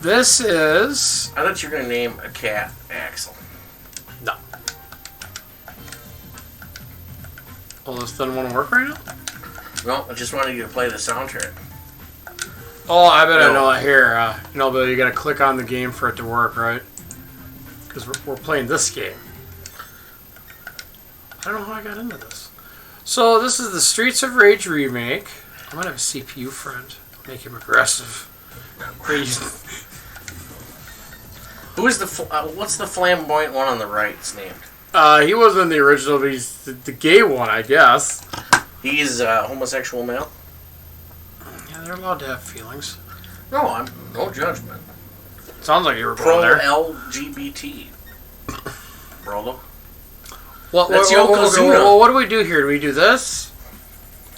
This is... I thought you were going to name a cat Axel. No. Well, this doesn't want to work right now? No, I just wanted you to play the soundtrack. Oh, I bet I know it here. No, but you got to click on the game for it to work, right? Because we're playing this game. I don't know how I got into this. So this is the Streets of Rage remake. I might have a CPU friend. Make him aggressive. Who is the what's the flamboyant one on the right's named? He wasn't in the original, but he's the gay one, I guess. He's a homosexual male. Yeah, they're allowed to have feelings. No, I'm no judgment. Sounds like you were pro there. LGBT. Brother. That's Yokozuna. Well, what do we do here? Do we do this?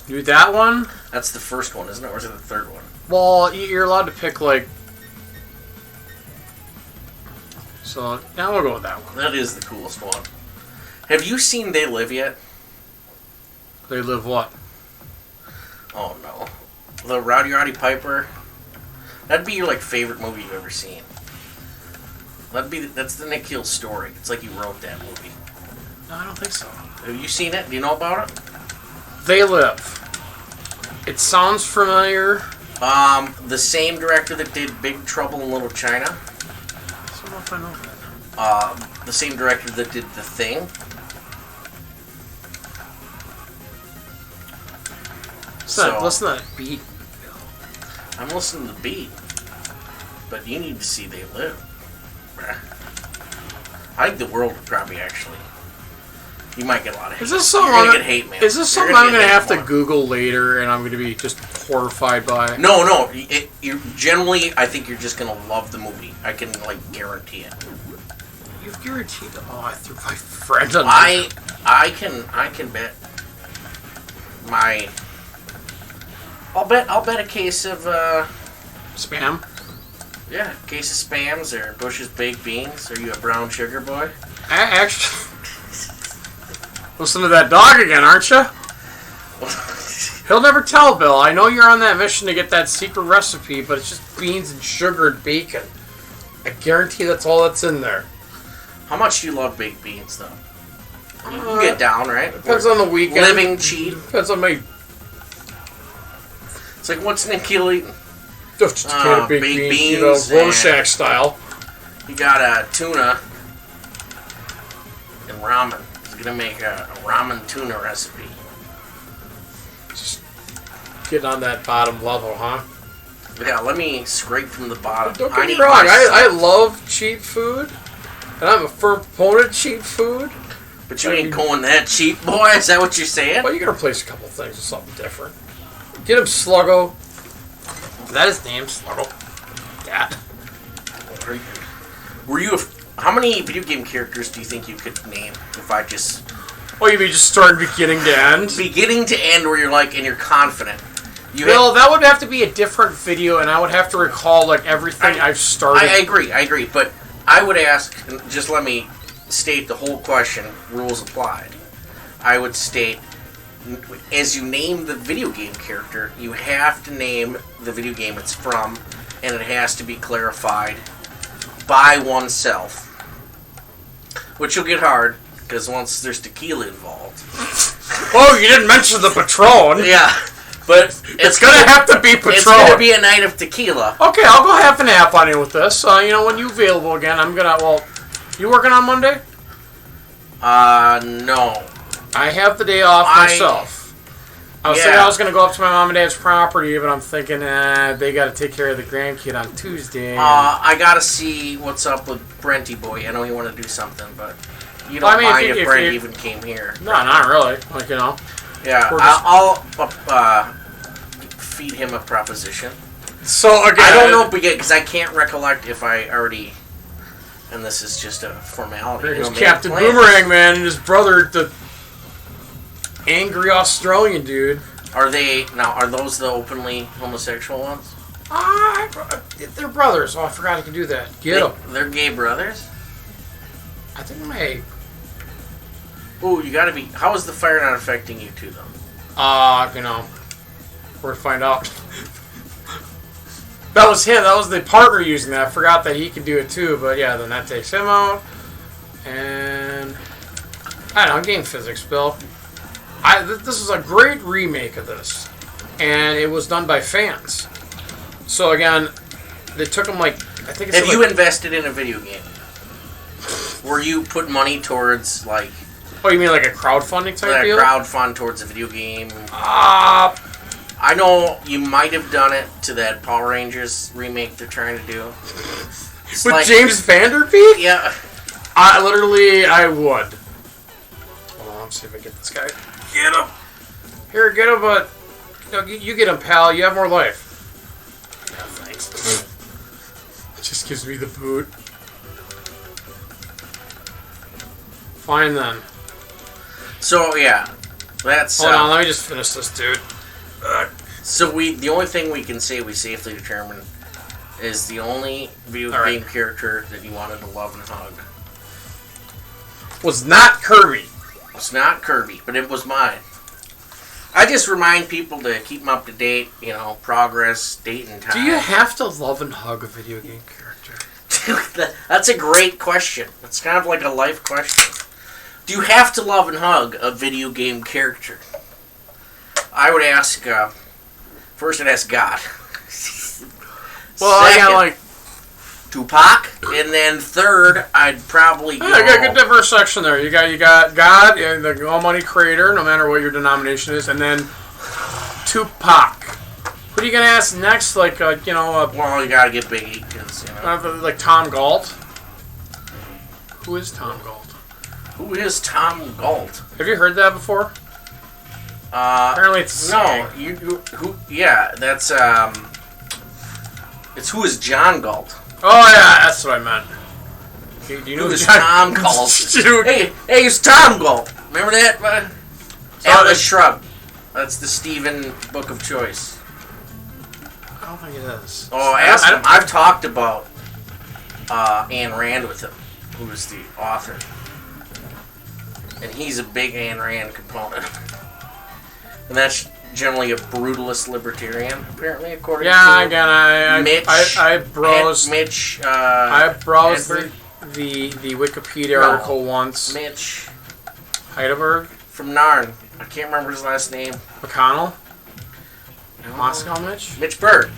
Do that one? That's the first one, isn't it? Or is it the third one? Well, you're allowed to pick, like... So, now we'll go with that one. That is the coolest one. Have you seen They Live yet? They Live what? Oh, no. The Roddy Piper. That'd be your, like, favorite movie you've ever seen. That's the Nick Keele story. It's like he wrote that movie. No, I don't think so. Have you seen it? Do you know about it? They Live. It sounds familiar. The same director that did Big Trouble in Little China. I don't know if I know that. The same director that did The Thing. Listen to that beat. I'm listening to the beat. But you need to see They Live. I think the world would probably actually... You might get a lot of hate. Is this something You're gonna get hate mail. Is this something I'm going to have to Google later and I'm going to be just horrified by? No. Generally, I think you're just going to love the movie. I can, like, guarantee it. You've guaranteed it. Oh, I threw my friend on I can bet my... I'll bet a case of, Spam? Yeah, a case of Spams or Bush's Baked Beans. Are you a brown sugar boy? I actually... Listen to that dog again, aren't you? He'll never tell, Bill. I know you're on that mission to get that secret recipe, but it's just beans and sugar and bacon. I guarantee that's all that's in there. How much do you love baked beans, though? You can get down, right? Depends on the weekend. Living cheap. Depends on my... It's like, what's Nick Keele eating? Just a can of baked beans, you know, Rorschach style. You got a tuna and ramen. He's going to make a ramen tuna recipe. Just getting on that bottom level, huh? Yeah, let me scrape from the bottom. Don't get me wrong, I love cheap food, and I'm a firm proponent of cheap food. But you ain't going that cheap, boy? Is that what you're saying? Well, you gotta replace a couple things with something different. Get him Sluggo. Is that his name, Sluggo? That. Were you... How many video game characters do you think you could name if I just... Oh, you mean just start beginning to end? Beginning to end where you're like, and you're confident. Well, that would have to be a different video, and I would have to recall, like, everything I've started. I agree. But I would ask, just let me state the whole question, rules applied. I would state, as you name the video game character, you have to name the video game it's from, and it has to be clarified by oneself. Which will get hard, because once there's tequila involved. Oh, you didn't mention the Patron. Yeah, but it's gonna have to be Patron. It's gonna be a night of tequila. Okay, I'll go half and half on you with this. When you available again, I'm gonna. Well, you working on Monday? No. I have the day off myself. I was thinking I was gonna go up to my mom and dad's property, but I'm thinking, they got to take care of the grandkid on Tuesday. I gotta see what's up with Brenty boy. I know you want to do something, but you don't mind if Brent even came here. No, not really. Yeah, I'll feed him a proposition. So again, I don't know because I can't recollect if I already. And this is just a formality. There's Captain Boomerang Man and his brother, the angry Australian dude. Are those the openly homosexual ones? They're brothers. Oh, I forgot I could do that. Get them. They're gay brothers? I think may. Ooh, you gotta be... How is the fire not affecting you two, though? We're to find out. That was him. That was the partner using that. I forgot that he could do it too. But yeah, then that takes him out. And I don't know, game physics, Bill. This is a great remake of this, and it was done by fans. So again, they took them like I think. Have you invested in a video game? Where you put money towards like? Oh, you mean like a crowdfunding type deal? Crowdfund towards a video game. I know you might have done it to that Power Rangers remake they're trying to do. With like, James Vanderbeek? Yeah. I would. Hold on, let's see if I get this guy. Get him! Here, get him, but... No, you get him, pal. You have more life. Yeah, thanks. Just gives me the boot. Fine, then. So, yeah. That's... Hold on, let me just finish this, dude. So, the only thing we can say we safely determined is the only video game character that you wanted to love and hug. Was not Kirby. It's not Kirby, but it was mine. I just remind people to keep them up to date, progress, date and time. Do you have to love and hug a video game character? That's a great question. It's kind of like a life question. Do you have to love and hug a video game character? I would ask, first I'd ask God. Well, Second, I got like Tupac, and then third, I'd probably go... I got a good diverse section there. You got God, the Almighty Creator, no matter what your denomination is, and then Tupac. Who are you gonna ask next? Like, well, you gotta get Biggie, because like Tom Galt. Who is Tom Galt? Who is Tom Galt? Have you heard that before? Apparently, it's no. Who? Yeah, that's It's who is John Galt. Oh yeah, that's what I meant. Do you know who's Tom Galt? hey, it's Tom Galt. Remember that? Atlas Shrugged. That's the Stephen book of choice. I don't think it is. Oh, ask him. I've talked about Ayn Rand with him, who is the author, and he's a big Ayn Rand component, and that's generally a brutalist libertarian, apparently, according to again, Mitch. I browsed Mitch. I browsed the Wikipedia article once. Mitch Heidelberg from Narn. I can't remember his last name. McConnell. No. Moscow Mitch. Mitch Bird.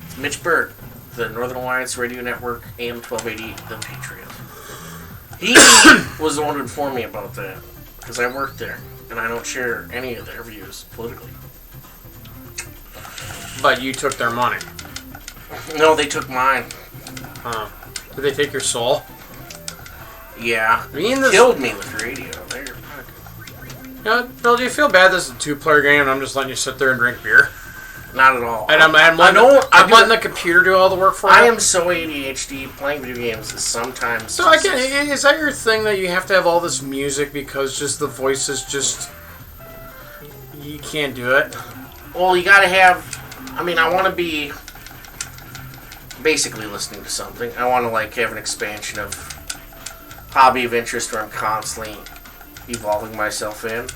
It's Mitch Bird, the Northern Alliance Radio Network, AM 1280, The Patriot. He was the one who informed me about that because I worked there. And I don't share any of their views politically. But you took their money. No, they took mine. Did they take your soul? Yeah. Killed me with radio. Bill, do you feel bad this is a 2-player game and I'm just letting you sit there and drink beer? Not at all. And I'm letting the computer do all the work for you? I am so ADHD, playing video games is sometimes... So, is that your thing that you have to have all this music because just the voices just... You can't do it? Well, you gotta have... I want to be basically listening to something. I want to, have an expansion of hobby of interest where I'm constantly evolving myself in.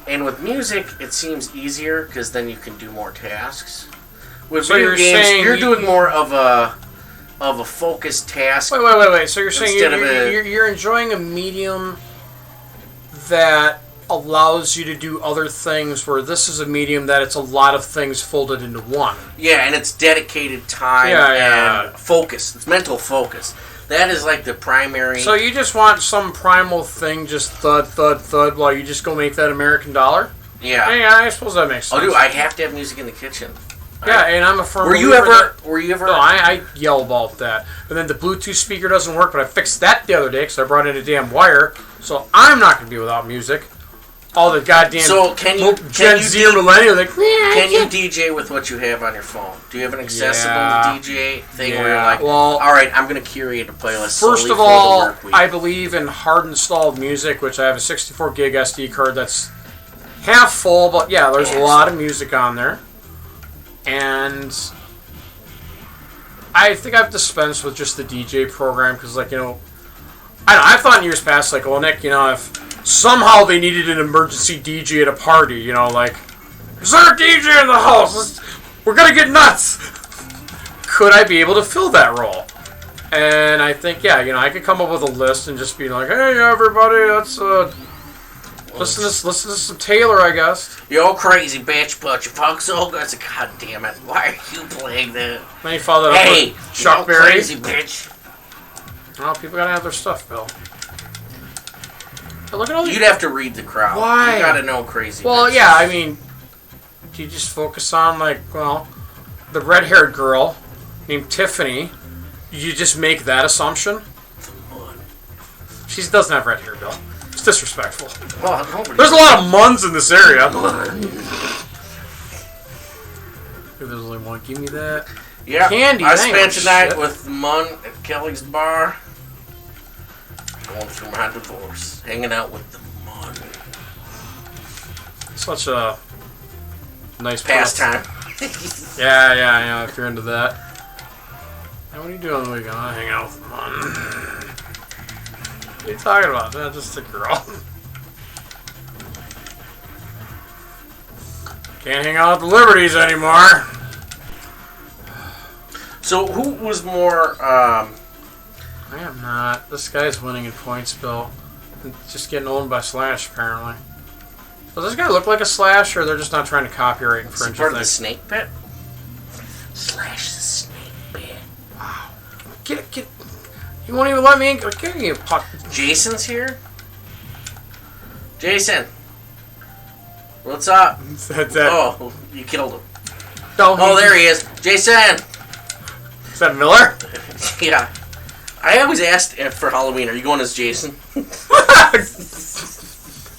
And with music, it seems easier because then you can do more tasks. With video games, you're doing more of a focused task. Wait. So you're saying you're enjoying a medium that allows you to do other things, where this is a medium that it's a lot of things folded into one. Yeah, and it's dedicated time and focus. It's mental focus. That is like the primary... So you just want some primal thing, just thud, thud, thud, while you just go make that American dollar? Yeah. Yeah, I suppose that makes sense. Oh, dude, I have to have music in the kitchen. Yeah, and I'm a firm Were you ever... No, I yell about that. And then the Bluetooth speaker doesn't work, but I fixed that the other day because I brought in a damn wire. So I'm not going to be without music. All the goddamn Gen Z or millennial can you DJ with what you have on your phone? Do you have an accessible DJ thing where you're like, all right, I'm going to curate a playlist? First of all, I believe in hard installed music, which I have a 64 gig SD card that's half full, but yeah, there's a lot of music on there. And I think I've dispensed with just the DJ program because, I thought in years past, well, Nick, if somehow they needed an emergency DJ at a party, is there a DJ in the house? We're going to get nuts. could I be able to fill that role? And I think, yeah, I could come up with a list and just be like, hey, everybody, let's listen to some Taylor, I guess. You're crazy bitch, but you fuck so good. God damn it! Why are you playing that? Then you follow that up with Chuck Berry. Crazy bitch. Well, people gotta have their stuff, Bill. But look at all these. You'd have to read the crowd. Why? You gotta know crazy. Well, bitches. yeah, I mean, do you just focus on the red-haired girl named Tiffany? You just make that assumption? She doesn't have red hair, Bill. It's disrespectful. Well, there's a lot of Muns in this area. There's only one. Give me that. Yeah. Candy. I spent tonight with Mun at Kelly's bar. Going through my divorce. Hanging out with the Mun. Such a nice pastime. Yeah, if you're into that. Hey, what are you doing on the weekend? I'm hanging out with Mun. What are you talking about? Yeah, just a girl. Can't hang out at the Liberties anymore. So who was more? I am not. This guy's winning in points, Bill. Just getting owned by Slash, apparently. Does this guy look like a Slash, or they're just not trying to copyright infringe? Part of the snake pit. Slash the snake pit. Wow. Get. You won't even let me in. Get me a puck. Jason's here. Jason. What's up? Oh, you killed him. No, oh, there he is. Jason! Is that Miller? Yeah. I always asked for Halloween, are you going as Jason?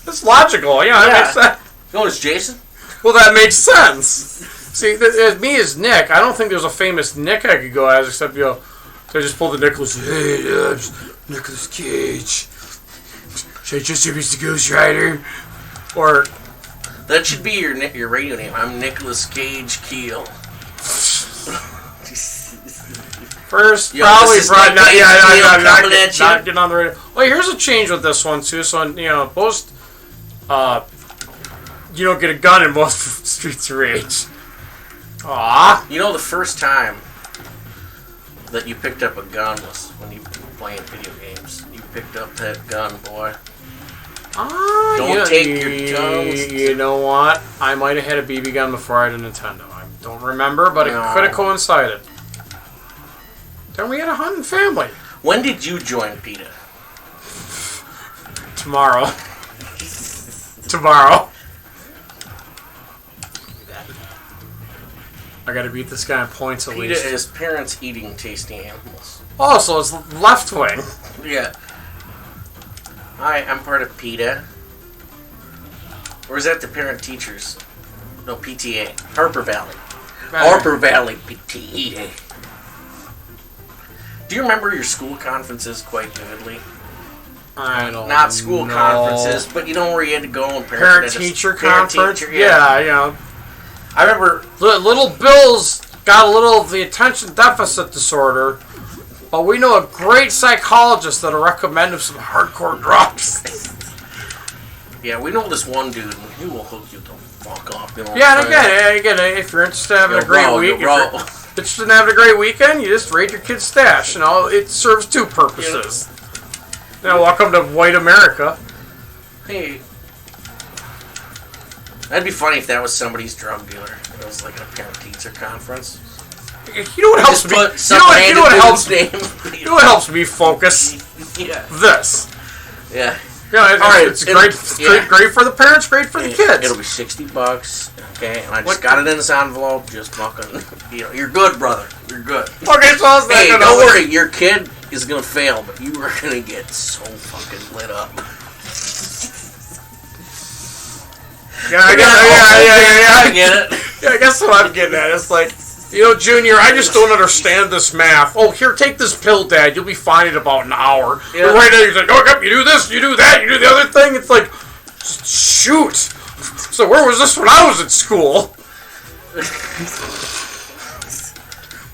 That's logical. Yeah, that makes sense. Going as Jason? Well, that makes sense. See, me as Nick, I don't think there's a famous Nick I could go as, except, they just pull the Nicholas. Hey, Nicolas Cage. Should I just introduce the Ghost Rider? Or... That should be your radio name. I'm Nicolas Cage Keel. First, probably not getting on the radio. Well, here's a change with this one too. So, most you don't get a gun in most Streets of Rage. Aww. The first time that you picked up a gun was when you were playing video games. You picked up that gun, boy. Don't take your guns. You know what? I might have had a BB gun before I had a Nintendo. I don't remember, but it could have coincided. Then we had a hunting family. When did you join PETA? Tomorrow. I gotta beat this guy in points at least. PETA is parents eating tasty animals. Oh, so it's left wing. Yeah. Hi, I'm part of PETA. Or is that the parent teachers? No, PTA. Harper Valley. Harper Valley PTA. Do you remember your school conferences quite vividly? I don't Not school conferences, but where you had to go and parent-teacher conference? Yeah. I remember... Little Bill's got a little of the attention deficit disorder, but we know a great psychologist that'll recommend him some hardcore drugs. Yeah, we know this one dude, and he will hook you the fuck up. Yeah, and again, if you're interested in having a great week, interested in having a great weekend, you just raid your kid's stash. It serves two purposes. Welcome to white America. Hey. That'd be funny if that was somebody's drug dealer. It was like a parent-teacher conference. You know what helps me? You know what helps me focus? Yeah. This. Yeah. It's great for the parents, great for the kids. It'll be $60. Okay, and I just got it in this envelope. Just fucking, you're good, brother. You're good. Okay, so how's that? Hey, don't worry. Your kid is gonna fail, but you are gonna get so fucking lit up. I get it. Yeah, I guess what I'm getting at is like, Junior, I just don't understand this math. Oh, here, take this pill, Dad. You'll be fine in about an hour. Yeah. Right now, he's like, you do this, you do that, you do the other thing. It's like, shoot. So where was this when I was at school?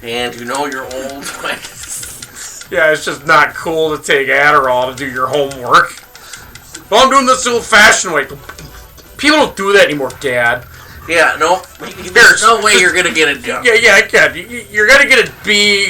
And you're old. Yeah, it's just not cool to take Adderall to do your homework. Well, I'm doing this the old-fashioned way. People don't do that anymore, Dad. Yeah, no. There's no way you're gonna get it done. Yeah, I can. You're gonna get a B